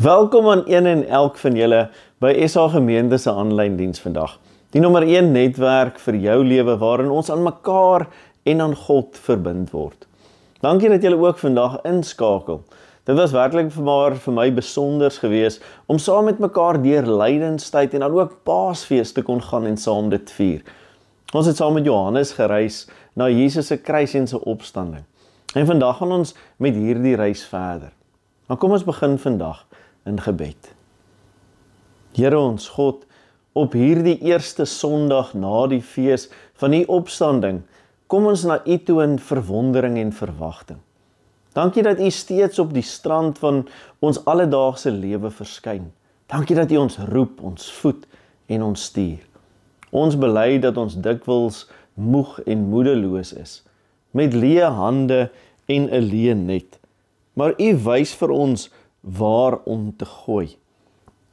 Welkom aan een en elk van julle by SA Gemeente se aanlyn diens vandag. Die nommer 1 netwerk vir jou lewe waarin ons aan mekaar en aan God verbind word. Dankie dat julle ook vandag inskakel. Dit was werklik vir my besonders geweest om saam met mekaar deur lydenstyd en dan ook Paasfees te kon gaan en saam dit vier. Ons het saam met Johannes gereis na Jesus se kruis en sy opstanding. En vandag gaan ons met hierdie reis verder. Maar kom ons begin vandag in gebed. Here ons God, op hierdie eerste Sondag na die fees van die opstanding, kom ons na U toe in verwondering en verwagting. Dankie dat U steeds op die strand van ons alledaagse lewe verskyn. Dankie dat U ons roep, ons voed en ons stuur. Ons bely dat ons dikwels moeg en moedeloos is, met leë hande en 'n leë net. Maar U wys vir ons waar om te gooi.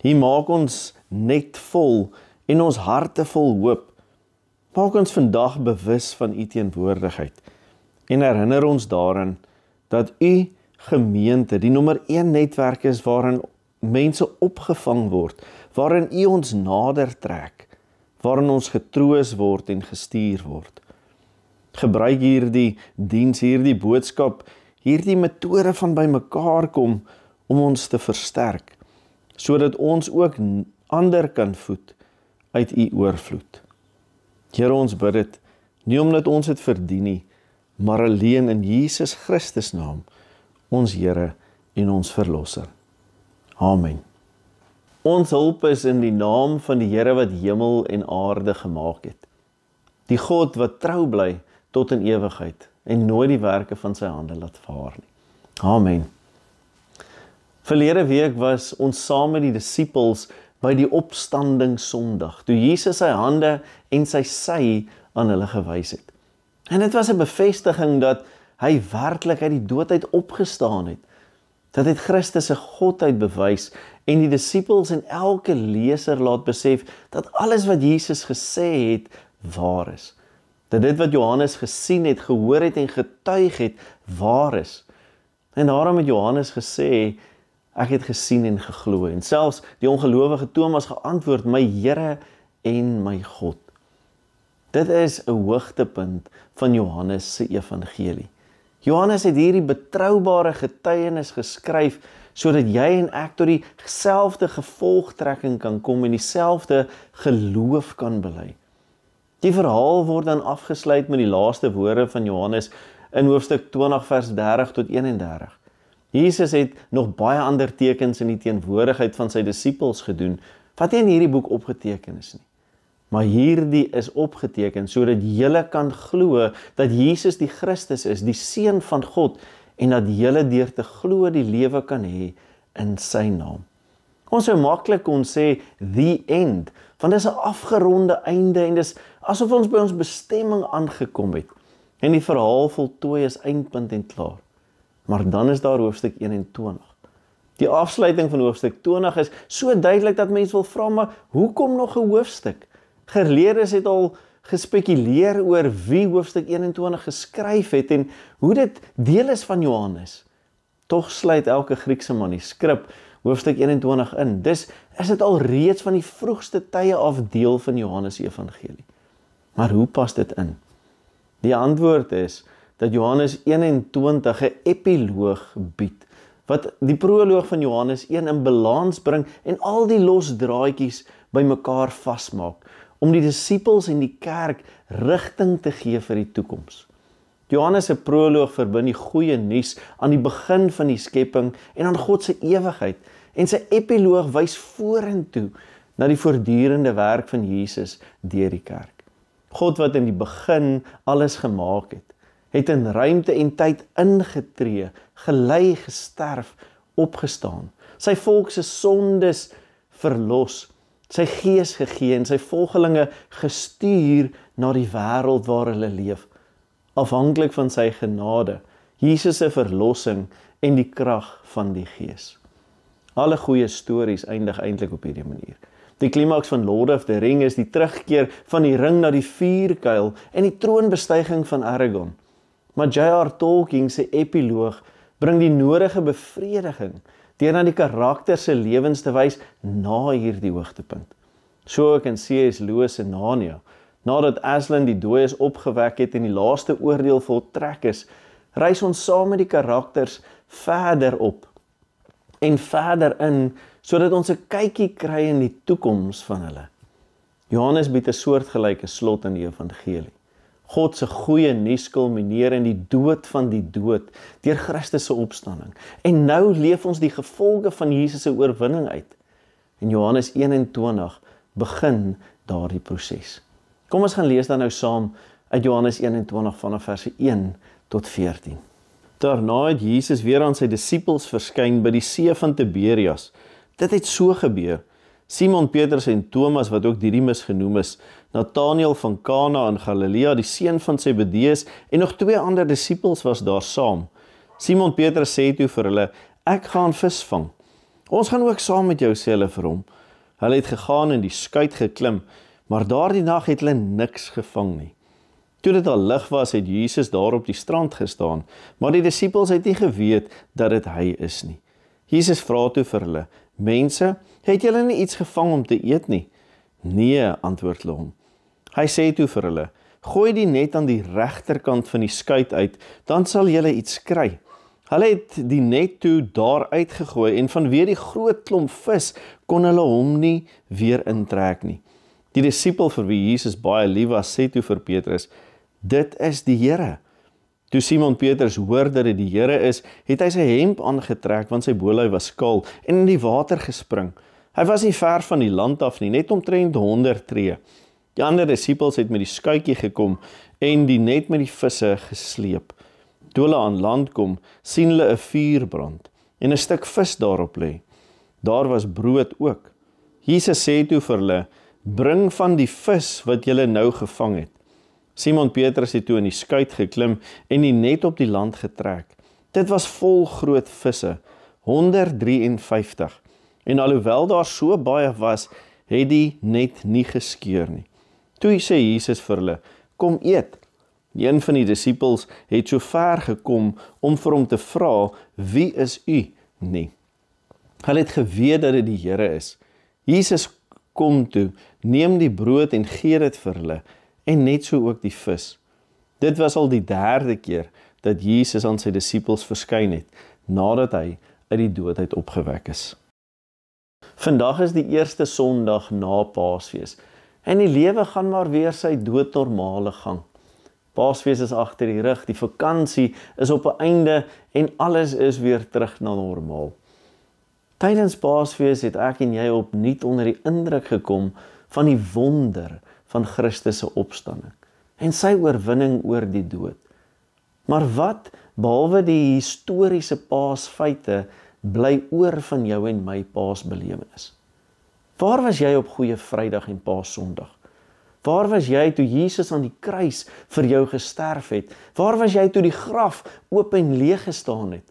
U maak ons net vol en ons harte vol hoop. Maak ons vandag bewus van U teenwoordigheid en herinner ons daaraan dat U gemeente die nommer 1 netwerk is waarin mense opgevang word, waarin U ons nader trek, waarin ons getroos word en gestuur word. Gebruik hierdie diens, hierdie boodskap, hierdie metode van bymekaar kom om ons te versterk, sodat ons ook ander kan voed uit U oorvloed. Here, ons bid dit, nie omdat ons dit verdien nie, maar alleen in Jesus Christus naam, ons Here en ons Verlosser. Amen. Ons hulp is in die naam van die Here wat hemel en aarde gemaak het. Die God wat trou bly tot in ewigheid en nooit die werke van sy hande laat vaar nie. Amen. Verlede week was ons saam met die disippels by die opstanding Sondag, toe Jesus sy hande en sy sy aan hulle gewys het. En dit was 'n bevestiging dat hy werklik uit die dood uit opgestaan het. Dat het Christus se godheid bewys en die disippels en elke leser laat besef dat alles wat Jesus gesê het, waar is. Dat dit wat Johannes gesien het, gehoor het en getuig het, waar is. En daarom het Johannes gesê, ek het gesien en geglo. En selfs die ongelowige Thomas geantwoord, my Here en my God. Dit is 'n hoogtepunt van Johannes se evangelie. Johannes het hierdie betroubare getuienis geskryf, sodat jy en ek tot dieselfde gevolgtrekking kan kom en dieselfde geloof kan bely. Die verhaal word dan afgesluit met die laaste woorde van Johannes in hoofstuk 20 vers 30 tot 31. Jesus het nog baie ander tekens in die teenwoordigheid van sy disippels gedoen, wat nie in hierdie boek opgeteken is nie. Maar hierdie is opgeteken, sodat julle kan glo dat Jesus die Christus is, die Seun van God, en dat julle deur te glo die lewe kan hê in sy naam. Ons sou maklik kon sê, the end, want dis 'n afgeronde einde, en dis asof ons by ons bestemming aangekom het, en die verhaal voltooi is eindpunt en klaar. Maar dan is daar hoofstuk 21. Die afsluiting van hoofstuk 20 is so duidelik dat mense wil vra, maar hoekom nog 'n hoofstuk? Geleerdes het al gespekuleer oor wie hoofstuk 21 geskryf het en hoe dit deel is van Johannes. Tog sluit elke Griekse manuskrip hoofstuk 21 in. Dus is dit al reeds van die vroegste tye af deel van Johannes se evangelie. Maar hoe pas dit in? Die antwoord is dat Johannes 21 'n epiloog bied, wat die proloog van Johannes 1 in balans bring en al die los draadjies bymekaar vasmaak, om die disippels en die kerk rigting te gee vir die toekoms. Johannes se proloog verbind die goeie nuus aan die begin van die skepping en aan God se ewigheid, en sy epiloog wys vorentoe na die voortdurende werk van Jesus deur die kerk. God wat in die begin alles gemaak het in ruimte en tyd ingetree, gelei, gesterf, opgestaan, sy volk se sondes verlos, sy gees gegee en sy volgelinge gestuur na die wêreld waar hulle leef, afhanklik van sy genade, Jesus se verlossing en die krag van die gees. Alle goeie stories eindig eintlik op hierdie manier. Die klimaks van Lord of the Ring is die terugkeer van die ring na die vuurkuil en die troonbestuiging van Aragorn. Maar J.R. Tolkien se epiloog bring die nodige bevrediging deur na die karakter se lewens te wys na hierdie hoogtepunt. So ook in C.S. Lewis se Narnia. Nadat Aslan die dooies opgewek het en die laaste oordeel voltrek is, reis ons saam met die karakters verder op en verder in, sodat ons 'n kykie kry in die toekoms van hulle. Johannes bied 'n soortgelyke slot in die evangelie. God se goeie nuus kulmineer in die dood van die dood deur Christus se opstanding. En nou leef ons die gevolge van Jesus se oorwinning uit. En Johannes 21 begin daardie proses. Kom ons gaan lees dan nou saam uit Johannes 21 vanaf verse 1 tot 14. Daarna het Jesus weer aan sy disippels verskyn by die see van Tiberias. Dit het so gebeur. Simon Petrus en Thomas, wat ook Didimus genoem is, Nathanael van Kana in Galilea, die seun van Zebedeus, en nog 2 ander disippels was daar saam. Simon Petrus sê toe vir hulle, ek gaan vis vang. Ons gaan ook saam met jou, sê hulle vir hom. Hulle het gegaan en die skuit geklim, maar daardie nag het hulle niks gevang nie. Toe dit al lig was, het Jesus daar op die strand gestaan, maar die disippels het nie geweet dat dit hy is nie. Jesus vra toe vir hulle, mense, het julle nie iets gevang om te eet nie? Nee, antwoord hulle hom. Hy sê toe vir hulle, gooi die net aan die regterkant van die skuit uit, dan sal julle iets kry. Hulle het die net toe daar uitgegooi en vanweë die groot klomp vis kon hulle hom nie weer intrek nie. Die disipel vir wie Jesus baie lief was, sê toe vir Petrus, dit is die Here. Toe Simon Petrus hoor dat dit die Here is, het hy sy hemp aangetrek, want sy bolui was kaal, en in die water gespring. Hy was nie ver van die land af nie, net omtrent 100 tree. Die ander disipels het met die skuitjie gekom en die net met die visse gesleep. Toe hulle aan land kom, sien hulle 'n vuur brand en 'n stuk vis daarop lê. Daar was brood ook. Jesus sê toe vir hulle, bring van die vis wat julle nou gevang het. Simon Petrus het toe in die skuit geklim en die net op die land getrek. Dit was vol groot visse, 153. En alhoewel daar so baie was, het die net nie geskeur nie. Toe sê Jesus vir hulle, kom eet. Een van die disippels het so ver gekom om vir hom te vra, wie is u nie? Hulle het geweet dat dit die Here is. Jesus kom toe, neem die brood en gee dit vir hulle, en net so ook die vis. Dit was al die 3de keer dat Jesus aan sy disippels verskyn het, nadat hy uit die dood uit opgewek is. Vandag is die eerste Sondag na Paasfees, en die lewe gaan maar weer sy doodnormale gang. Paasfees is agter die rug, die vakansie is op 'n einde, en alles is weer terug na normaal. Tydens Paasfees het ek en jy opnuut onder die indruk gekom van die wonder van Christus se opstanding en sy oorwinning oor die dood. Maar wat, behalwe die historiese Paasfeite, bly oor van jou en my Paasbelewenis? Waar was jy op Goeie Vrydag en Paasondag? Waar was jy toe Jesus aan die kruis vir jou gesterf het? Waar was jy toe die graf oop en leeg gestaan het?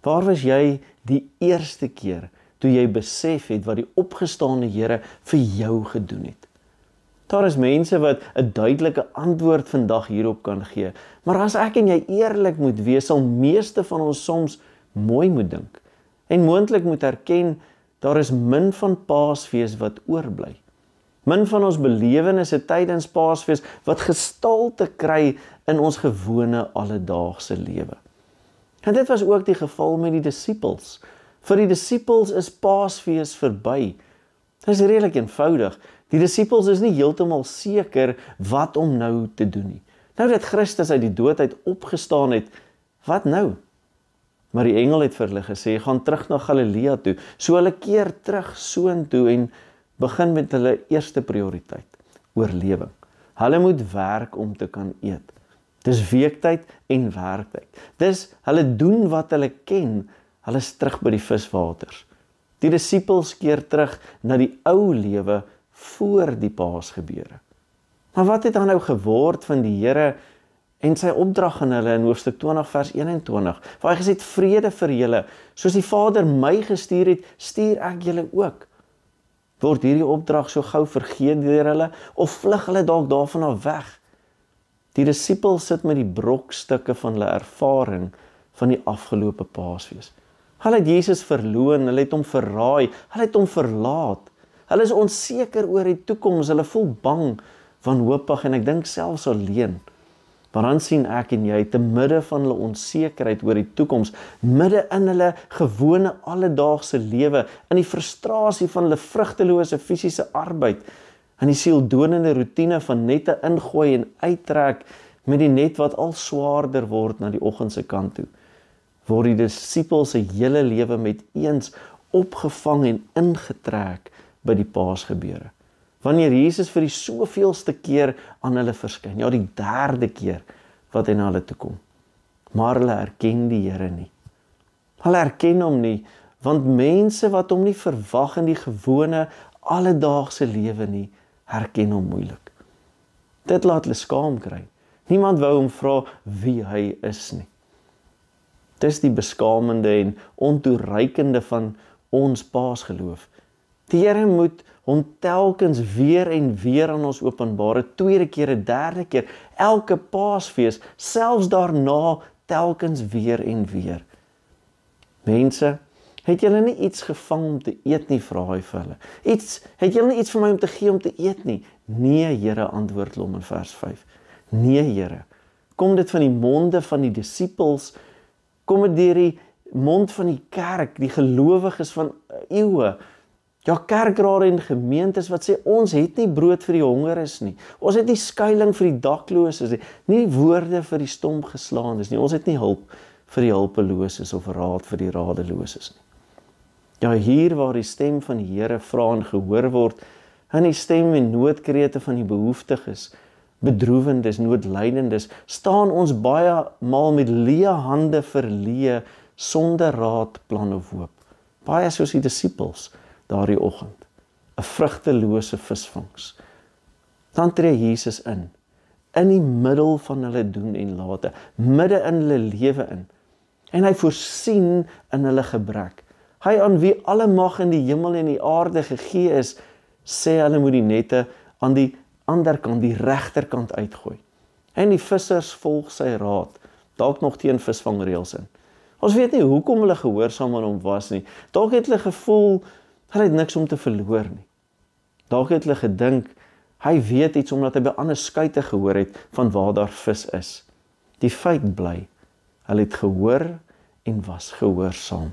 Waar was jy die eerste keer toe jy besef het wat die opgestaane Here vir jou gedoen het? Daar is mense wat 'n duidelike antwoord vandag hierop kan gee, maar as ek en jy eerlik moet wees, sal meeste van ons soms mooi moet dink en moontlik moet erken, daar is min van Paasfees wat oorbly. Min van ons belewennisse tydens Paasfees wat gestalte kry in ons gewone alledaagse lewe. En dit was ook die geval met die disippels. Vir die disippels is Paasfees verby. Dit is redelik eenvoudig. Die disippels is nie heeltemal seker wat om nou te doen nie. Nou dat Christus uit die dood uit opgestaan het, wat nou? Maar die engel het vir hulle gesê, gaan terug na Galilea toe. So hulle keer terug soontoe en begin met hulle eerste prioriteit, oorlewing. Hulle moet werk om te kan eet. Dis weektyd en werktyd. Dis hulle doen wat hulle ken, hulle is terug by die viswaters. Die disippels keer terug na die ou lewe voor die Paasgebeure. Maar wat het dan nou geword van die Here en sy opdrag aan hulle in hoofstuk 20 vers 21, waar hy gesê het, vrede vir julle, soos die Vader my gestuur het, stuur ek julle ook. Word hierdie opdrag so gou vergeet deur hulle, of vlug hulle dalk daarvan af weg? Die disippels sit met die brokstukke van hulle ervaring van die afgelope Paasfees. Hulle het Jesus verloon, hulle het hom verraai, hulle het hom verlaat. Hulle is onseker oor die toekoms, hulle voel bang, wanhoopig en ek dink selfs alleen. Maar dan sien ek en jy, te midde van hulle onsekerheid oor die toekoms, midde in hulle gewone alledaagse lewe, in die frustrasie van hulle vrugtelose fisiese arbeid, in die sieldonende roetine van net te ingooi en uittrek met die net wat al swaarder word na die oggendse kant toe, word die disippels se hele lewe met eens opgevang en ingetrek by die Paasgebeure. Wanneer Jesus vir die soveelste keer aan hulle verskyn, ja die 3de keer wat hy na hulle toe kom. Maar hulle erken die Here nie. Hulle erken hom nie, want mense wat hom nie verwag in die gewone alledaagse lewe nie, herken hom moeilik. Dit laat hulle skaam kry. Niemand wou hom vra wie hy is nie. Dis die beskamende en ontoereikende van ons Paasgeloof. Die Here moet hom telkens weer en weer aan ons openbaar, 'n tweede keer, 'n derde keer, elke Paasfees, selfs daarna telkens weer en weer. Mense, het julle nie iets gevang om te eet nie, vra hy vir hulle. Het julle nie iets vir my om te gee om te eet nie? Nee, Here, antwoord hom in vers 5. Nee, Here. Kom dit van die monde van die disippels? Kom dit deur die mond van die kerk, die gelowiges van eeue? Ja, kerkrade en gemeentes wat sê, ons het nie brood vir die hongeres nie. Ons het nie skuiling vir die dakloses nie. Nie woorde vir die stomgeslaanes nie. Ons het nie hulp vir die hulpeloses of raad vir die radeloses nie. Ja, hier waar die stem van die Here vra en gehoor word, en die stem en noodkrete van die behoeftiges, bedroewendes, noodlydendes, staan ons baie maal met leë hande verleë, sonder raad, plan of hoop. Baie soos die disippels daardie oggend, 'n vrugtelose visvangs. Dan tree Jesus in die middel van hulle doen en late, midde in hulle lewe in, en hy voorsien in hulle gebrek. Hy aan wie alle mag in die hemel en die aarde gegee is, sê hulle moet die nette aan die ander kant, die regterkant uitgooi. En die vissers volg sy raad, dalk nog teen visvangreëls in. Ons weet nie hoekom hulle gehoorsaam aan hom was nie. Dalk het hulle gevoel, hulle het niks om te verloor nie. Dalk het hulle gedink, hy weet iets omdat hy by ander skuite gehoor het van waar daar vis is. Die feit bly, hulle het gehoor en was gehoorsaam.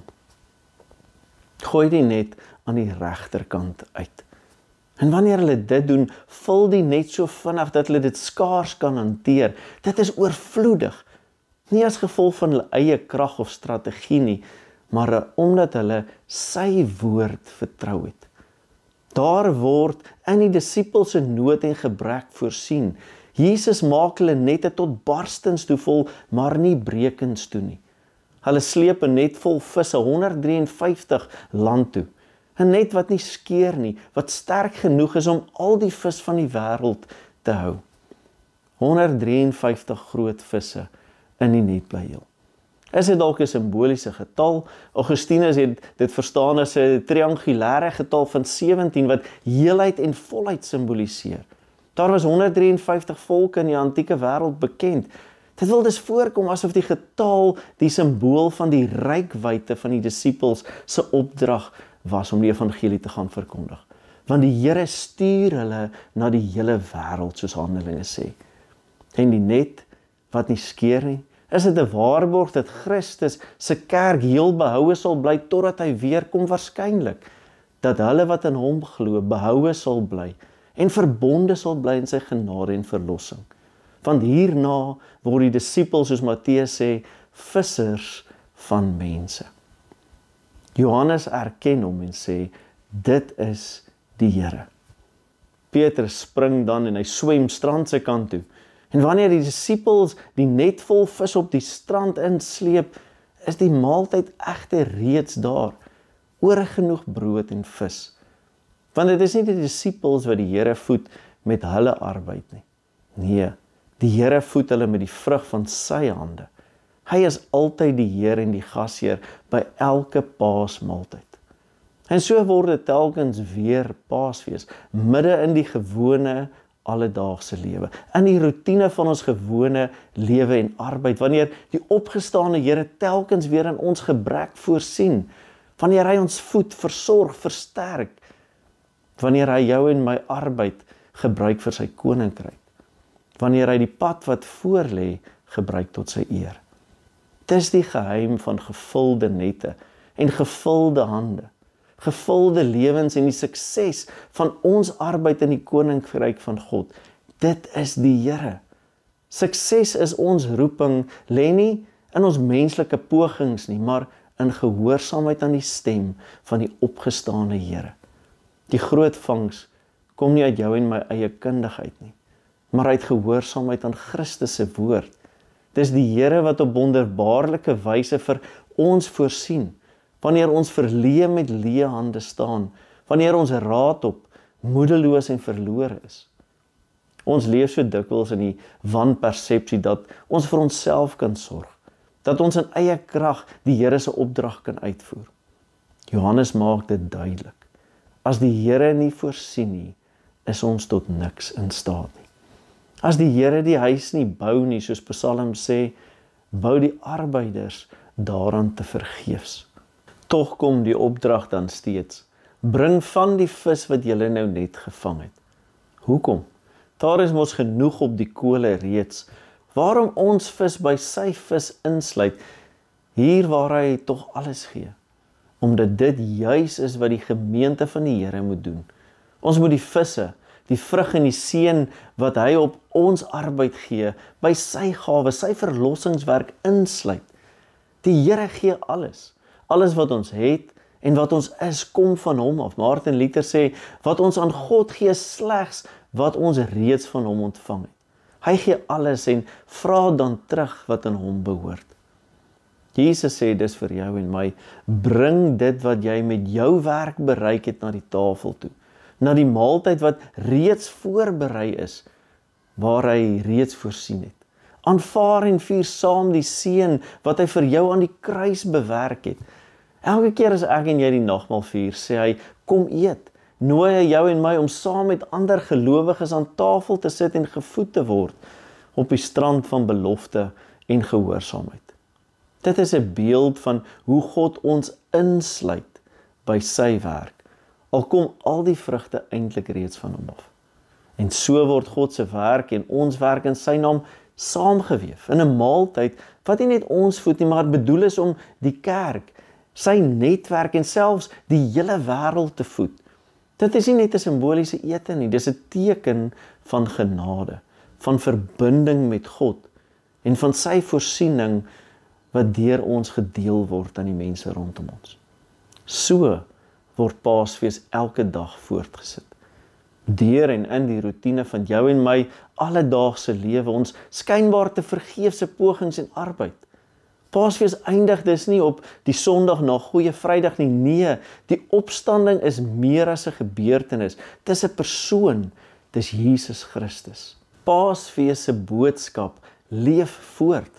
Gooi die net aan die regterkant uit. En wanneer hulle dit doen, vul die net so vinnig dat hulle dit skaars kan hanteer. Dit is oorvloedig. Nie as gevolg van hulle eie krag of strategie nie, maar omdat hulle sy woord vertrou het. Daar word in die disippels se nood en gebrek voorsien. Jesus maak hulle nette tot barstens toe vol, maar nie brekens toe nie. Hulle sleep 'n net vol visse, 153 land toe. 'n Net wat nie skeer nie, wat sterk genoeg is om al die vis van die wêreld te hou. 153 groot visse in die net bly heel. Is dit dalk 'n simboliese getal? Augustinus het dit verstaan as 'n triangulêre getal van 17 wat heelheid en volheid simboliseer. Daar was 153 volke in die antieke wêreld bekend. Dit wil dus voorkom asof die getal die simbool van die rykwyte van die disippels se opdrag was om die evangelie te gaan verkondig. Want die Here stuur hulle na die hele wêreld, soos Handelinge sê. En die net wat nie skeer nie, is dit 'n waarborg dat Christus se kerk heel behoue sal bly totdat hy weer kom waarskynlik. Dat hulle wat in hom glo behoue sal bly en verbonde sal bly in sy genade en verlossing. Want hierna word die disippels, soos Matteus sê, vissers van mense. Johannes erken hom en sê, dit is die Here. Petrus spring dan en hy swem strand se kant toe. En wanneer die disippels die net vol vis op die strand insleep, is die maaltyd egter reeds daar. Oor genoeg brood en vis. Want dit is nie die disippels wat die Here voed met hulle arbeid nie. Nee, die Here voed hulle met die vrug van sy hande. Hy is altyd die Heer en die gasheer by elke Paasmaaltyd. En so word dit telkens weer Paasfees, midde in die gewone alledaagse lewe, in die roetine van ons gewone lewe en arbeid, wanneer die opgestane Here telkens weer in ons gebrek voorsien, wanneer hy ons voed, versorg, versterk, wanneer hy jou en my arbeid gebruik vir sy koninkryk, wanneer hy die pad wat voor lê gebruik tot sy eer. Dis die geheim van gevulde nette en gevulde hande, gevulde lewens en die sukses van ons arbeid in die koninkryk van God. Dit is die Here. Sukses is ons roeping, lê nie in ons menslike pogings nie, maar in gehoorsaamheid aan die stem van die opgestane Here. Die groot vangs kom nie uit jou en my eie kundigheid nie, maar uit gehoorsaamheid aan Christus se woord. Dis die Here wat op wonderbaarlike wyse vir ons voorsien, wanneer ons verleë met leë hande staan, wanneer ons raad op, moedeloos en verlore is. Ons leef so dikwels in die wanpersepsie dat ons vir onsself kan sorg, dat ons in eie krag die Here se opdrag kan uitvoer. Johannes maak dit duidelik. As die Here nie voorsien nie, is ons tot niks in staat nie. As die Here die huis nie bou nie, soos Psalm sê, bou die arbeiders daaraan te vergeefs. Tog kom die opdrag dan steeds, bring van die vis wat julle nou net gevang het. Hoekom? Daar is mos genoeg op die kole reeds. Waarom ons vis by sy vis insluit, hier waar hy tog alles gee? Omdat dit juis is wat die gemeente van die Here moet doen. Ons moet die visse, die vrug en die seën wat hy op ons arbeid gee, by sy gawe, sy verlossingswerk insluit. Die Here gee alles. Alles wat ons het en wat ons is, kom van hom af. Martin Luther sê, wat ons aan God gee, slegs wat ons reeds van hom ontvang het. Hy gee alles en vra dan terug wat aan hom behoort. Jesus sê dis vir jou en my, bring dit wat jy met jou werk bereik het na die tafel toe, na die maaltyd wat reeds voorberei is, waar hy reeds voorsien het. Aanvaar en vier saam die seën wat hy vir jou aan die kruis bewerk het. Elke keer as ek en jy die nagmaal vier, sê hy, kom eet, nooi hy jou en my om saam met ander gelowiges aan tafel te sit en gevoed te word, op die strand van belofte en gehoorsaamheid. Dit is 'n beeld van hoe God ons insluit by sy werk, al kom al die vrugte eintlik reeds van hom af. En so word God se werk en ons werk in sy naam saamgeweef in 'n maaltyd wat nie net ons voed nie, maar bedoel is om die kerk, sy netwerk en selfs die hele wêreld te voed. Dit is nie net 'n simboliese ete nie, dis 'n teken van genade, van verbinding met God en van sy voorsiening wat deur ons gedeel word aan die mense rondom ons. So word Paasfees elke dag voortgesit. Deur en in die roetine van jou en my alledaagse lewe, ons skynbaar te vergeefse pogings en arbeid. Paasfees eindig dus nie op die Sondag na Goeie Vrydag nie. Nee, die opstanding is meer as 'n gebeurtenis. Dis 'n persoon, dis Jesus Christus. Paasfees se boodskap leef voort.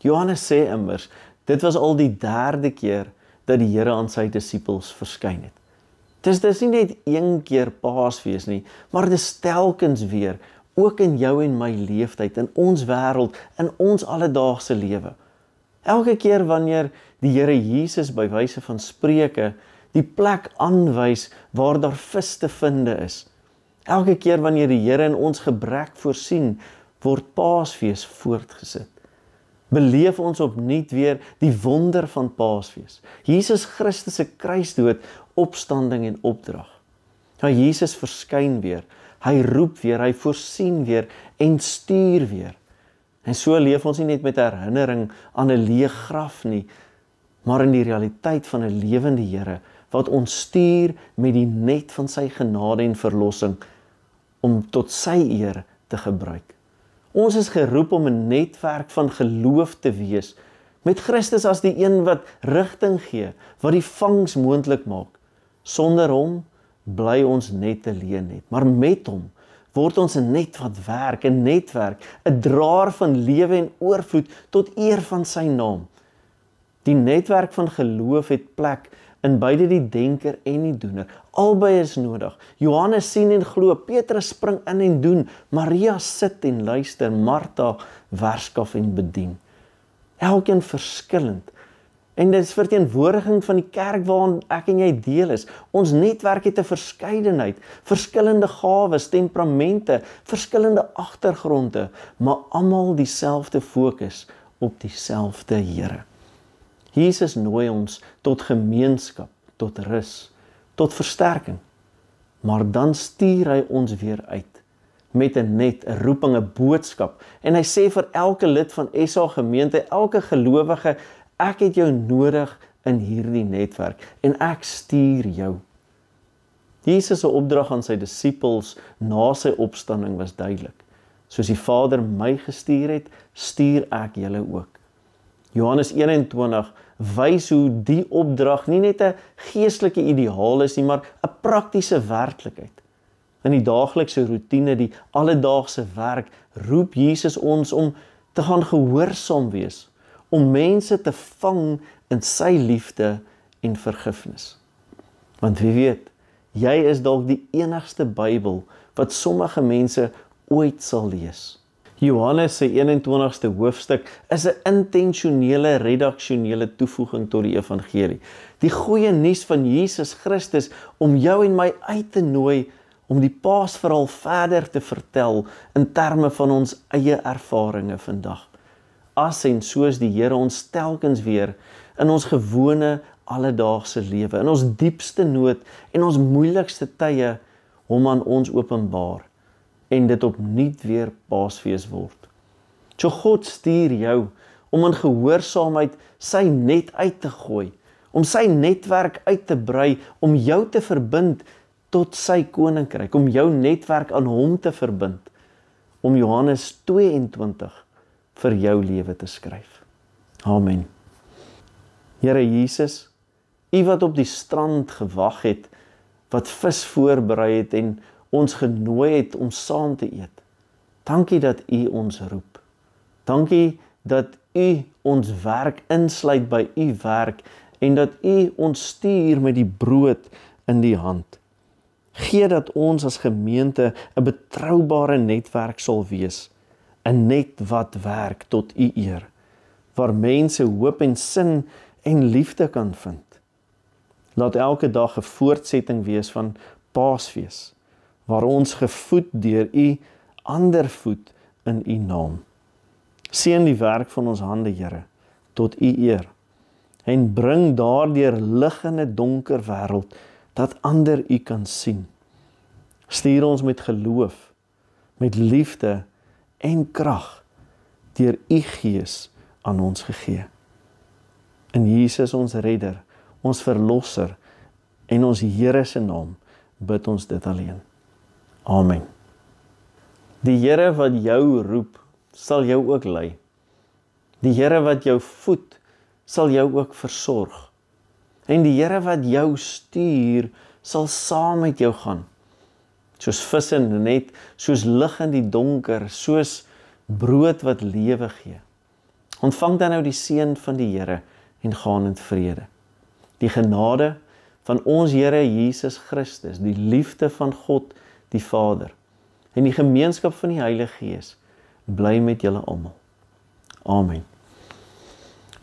Johannes sê immers, dit was al die 3de keer dat die Here aan sy disippels verskyn het. Dis nie net een keer Paasfees nie, maar dis telkens weer, ook in jou en my leeftyd, in ons wêreld, in ons alledaagse lewe. Elke keer wanneer die Here Jesus by wyse van Spreuke die plek aanwys waar daar vis te vinde is. Elke keer wanneer die Here in ons gebrek voorsien, word Paasfees voortgesit. Beleef ons opnuut weer die wonder van Paasfees. Jesus Christus se kruisdood, opstanding en opdrag. Ja, Jesus verskyn weer, hy roep weer, hy voorsien weer en stuur weer. En so leef ons nie net met herinnering aan 'n leë graf nie, maar in die realiteit van 'n lewende Here, wat ons stuur met die net van sy genade en verlossing, om tot sy eer te gebruik. Ons is geroep om 'n netwerk van geloof te wees, met Christus as die een wat rigting gee, wat die vangs moontlik maak. Sonder hom bly ons net 'n leë net, maar met hom word ons 'n net wat werk, 'n netwerk, 'n draer van lewe en oorvloed tot eer van sy naam. Die netwerk van geloof het plek in beide die denker en die doener. Albei is nodig. Johannes sien en glo, Petrus spring in en doen, Maria sit en luister, Martha werskaf en bedien. Elkeen verskillend. En dit is verteenwoordiging van die kerk waarin ek en jy deel is. Ons netwerk het 'n verskeidenheid, verskillende gawes, temperamente, verskillende agtergronde, maar almal dieselfde fokus op dieselfde Here. Jesus nooi ons tot gemeenskap, tot rus, tot versterking. Maar dan stuur hy ons weer uit met 'n net, 'n roeping, 'n boodskap. En hy sê vir elke lid van SA gemeente, elke gelowige, ek het jou nodig in hierdie netwerk en ek stuur jou. Jesus se opdrag aan sy disippels na sy opstanding was duidelik. Soos die Vader my gestuur het, stuur ek julle ook. Johannes 21 wys hoe die opdrag nie net 'n geestelike ideaal is nie, maar 'n praktiese werklikheid. In die daaglikse roetine, die alledaagse werk, roep Jesus ons om te gaan gehoorsaam wees, om mense te vang in sy liefde en vergifnis. Want wie weet, jy is dalk die enigste Bybel wat sommige mense ooit sal lees. Johannes se 21ste hoofstuk is 'n intentionele redaksionele toevoeging tot die evangelie. Die goeie nuus van Jesus Christus om jou en my uit te nooi om die Paasverhaal verder te vertel in terme van ons eie ervarings vandag. As en soos die Here ons telkens weer in ons gewone alledaagse lewe, in ons diepste nood en ons moeilikste tye hom aan ons openbaar en dit opnuut weer Paasfees word. So God stuur jou om in gehoorsaamheid sy net uit te gooi, om sy netwerk uit te brei, om jou te verbind tot sy koninkryk, om jou netwerk aan hom te verbind, om Johannes 22 vir jou lewe te skryf. Amen. Here Jesus, U wat op die strand gewag het, wat vis voorberei het en ons genooi het om saam te eet. Dankie dat U ons roep. Dankie dat U ons werk insluit by U werk en dat U ons stuur met die brood in die hand. Gee dat ons as gemeente 'n betroubare netwerk sal wees, 'n net wat werk tot U eer, waar mense hoop en sin en liefde kan vind. Laat elke dag 'n voortsetting wees van Paasfees, waar ons gevoed deur U ander voed in U naam. Seën die werk van ons hande, Here, tot U eer, en bring daardeur lig in 'n donker wêreld, dat ander U kan sien. Stuur ons met geloof, met liefde en krag, deur U Gees aan ons gegee. In Jesus ons Redder, ons Verlosser en ons Here se naam bid ons dit alleen. Amen. Die Here wat jou roep, sal jou ook lei. Die Here wat jou voed, sal jou ook versorg. En die Here wat jou stuur, sal saam met jou gaan. Soos vis in die net, soos lig in die donker, soos brood wat lewe gee. Ontvang dan nou die seën van die Here en gaan in vrede. Die genade van ons Here Jesus Christus, die liefde van God die Vader en die gemeenskap van die Heilige Gees bly met julle almal. Amen.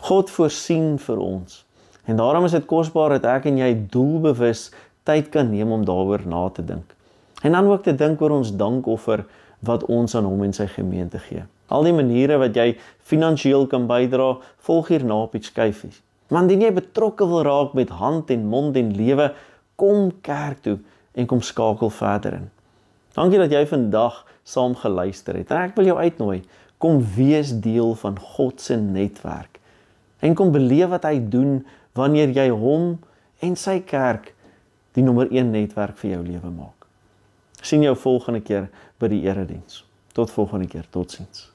God voorsien vir ons en daarom is dit kosbaar dat ek en jy doelbewus tyd kan neem om daaroor na te dink. En dan ook te dink oor ons dankoffer wat ons aan hom en sy gemeente gee. Al die maniere wat jy finansiëel kan bydra, volg hierna op die skyfies. Maar indien jy betrokke wil raak met hand en mond en lewe, kom kerk toe en kom skakel verder in. Dankie dat jy vandag saam geluister het. En ek wil jou uitnooi, kom wees deel van God se netwerk. En kom beleef wat hy doen wanneer jy hom en sy kerk die nommer 1 netwerk vir jou lewe maak. Sien jou volgende keer by die erediens. Tot volgende keer, totsiens.